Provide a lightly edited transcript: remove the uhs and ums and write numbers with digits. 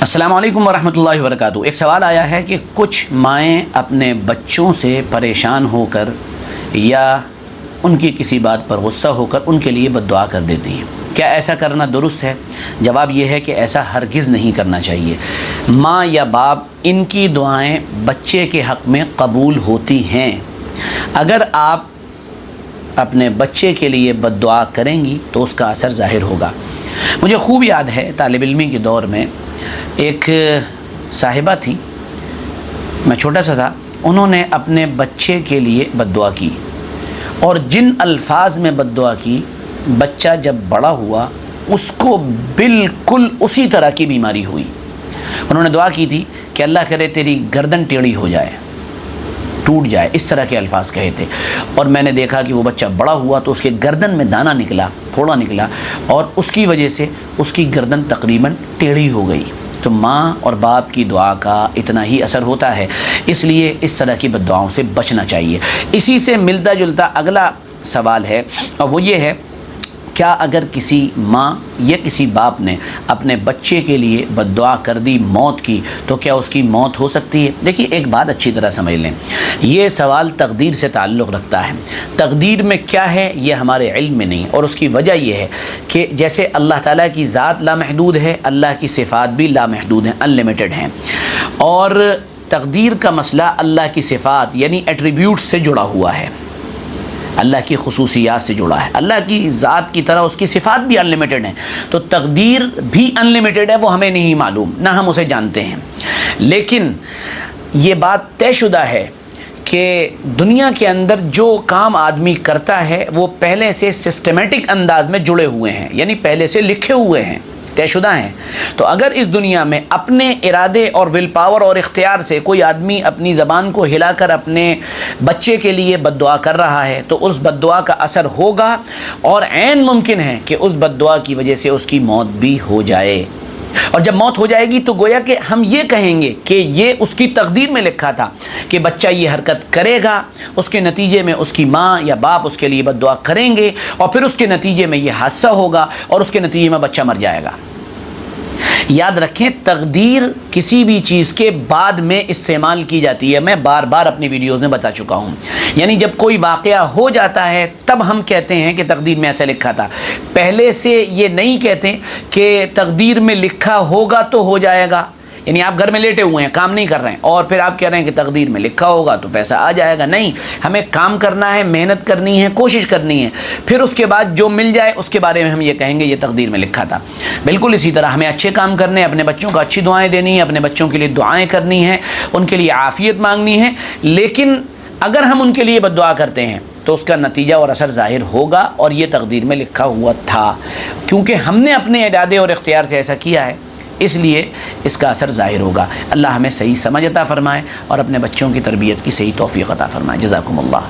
السلام علیکم ورحمۃ اللہ وبرکاتہ۔ ایک سوال آیا ہے کہ کچھ مائیں اپنے بچوں سے پریشان ہو کر یا ان کی کسی بات پر غصہ ہو کر ان کے لیے بد دعا کر دیتی ہیں، کیا ایسا کرنا درست ہے؟ جواب یہ ہے کہ ایسا ہرگز نہیں کرنا چاہیے۔ ماں یا باپ ان کی دعائیں بچے کے حق میں قبول ہوتی ہیں۔ اگر آپ اپنے بچے کے لیے بد دعا کریں گی تو اس کا اثر ظاہر ہوگا۔ مجھے خوب یاد ہے طالب علمی کے دور میں ایک صاحبہ تھی، میں چھوٹا سا تھا، انہوں نے اپنے بچے کے لیے بد دعا کی، اور جن الفاظ میں بد دعا کی، بچہ جب بڑا ہوا اس کو بالکل اسی طرح کی بیماری ہوئی۔ انہوں نے دعا کی تھی کہ اللہ کرے تیری گردن ٹیڑھی ہو جائے، ٹوٹ جائے، اس طرح کے الفاظ کہے تھے۔ اور میں نے دیکھا کہ وہ بچہ بڑا ہوا تو اس کے گردن میں دانہ نکلا، پھوڑا نکلا، اور اس کی وجہ سے اس کی گردن تقریباً ٹیڑھی ہو گئی۔ تو ماں اور باپ کی دعا کا اتنا ہی اثر ہوتا ہے، اس لیے اس طرح کی بد دعاؤں سے بچنا چاہیے۔ اسی سے ملتا جلتا اگلا سوال ہے، اور وہ یہ ہے، کیا اگر کسی ماں یا کسی باپ نے اپنے بچے کے لیے بد دعا کر دی، موت کی، تو کیا اس کی موت ہو سکتی ہے؟ دیکھیے، ایک بات اچھی طرح سمجھ لیں، یہ سوال تقدیر سے تعلق رکھتا ہے۔ تقدیر میں کیا ہے یہ ہمارے علم میں نہیں، اور اس کی وجہ یہ ہے کہ جیسے اللہ تعالیٰ کی ذات لامحدود ہے، اللہ کی صفات بھی لامحدود ہیں، انلمیٹڈ ہیں، اور تقدیر کا مسئلہ اللہ کی صفات یعنی ایٹریبیوٹ سے جڑا ہوا ہے، اللہ کی خصوصیات سے جڑا ہے۔ اللہ کی ذات کی طرح اس کی صفات بھی انلمیٹڈ ہیں، تو تقدیر بھی انلمیٹڈ ہے، وہ ہمیں نہیں معلوم، نہ ہم اسے جانتے ہیں۔ لیکن یہ بات طے شدہ ہے کہ دنیا کے اندر جو کام آدمی کرتا ہے وہ پہلے سے سسٹمیٹک انداز میں جڑے ہوئے ہیں، یعنی پہلے سے لکھے ہوئے ہیں، طے شدہ ہیں۔ تو اگر اس دنیا میں اپنے ارادے اور ول پاور اور اختیار سے کوئی آدمی اپنی زبان کو ہلا کر اپنے بچے کے لیے بد دعا کر رہا ہے تو اس بد دعا کا اثر ہوگا، اور عین ممکن ہے کہ اس بد دعا کی وجہ سے اس کی موت بھی ہو جائے۔ اور جب موت ہو جائے گی تو گویا کہ ہم یہ کہیں گے کہ یہ اس کی تقدیر میں لکھا تھا کہ بچہ یہ حرکت کرے گا، اس کے نتیجے میں اس کی ماں یا باپ اس کے لیے بد دعا کریں گے، اور پھر اس کے نتیجے میں یہ حادثہ ہوگا، اور اس کے نتیجے میں بچہ مر جائے گا۔ یاد رکھیں، تقدیر کسی بھی چیز کے بعد میں استعمال کی جاتی ہے، میں بار بار اپنی ویڈیوز میں بتا چکا ہوں۔ یعنی جب کوئی واقعہ ہو جاتا ہے تب ہم کہتے ہیں کہ تقدیر میں ایسا لکھا تھا، پہلے سے یہ نہیں کہتے کہ تقدیر میں لکھا ہوگا تو ہو جائے گا۔ یعنی آپ گھر میں لیٹے ہوئے ہیں، کام نہیں کر رہے ہیں، اور پھر آپ کہہ رہے ہیں کہ تقدیر میں لکھا ہوگا تو پیسہ آ جائے گا۔ نہیں، ہمیں کام کرنا ہے، محنت کرنی ہے، کوشش کرنی ہے، پھر اس کے بعد جو مل جائے اس کے بارے میں ہم یہ کہیں گے یہ تقدیر میں لکھا تھا۔ بالکل اسی طرح ہمیں اچھے کام کرنے ہیں، اپنے بچوں کو اچھی دعائیں دینی ہیں، اپنے بچوں کے لیے دعائیں کرنی ہیں، ان کے لیے عافیت مانگنی ہے، لیکن اگر ہم ان کے لیے بد دعا کرتے ہیں تو اس کا نتیجہ اور اثر ظاہر ہوگا، اور یہ تقدیر میں لکھا ہوا تھا، کیونکہ ہم نے اپنے ارادے اور اختیار سے ایسا کیا ہے، اس لیے اس کا اثر ظاہر ہوگا۔ اللہ ہمیں صحیح سمجھ عطا فرمائے اور اپنے بچوں کی تربیت کی صحیح توفیق عطا فرمائے۔ جزاکم اللہ۔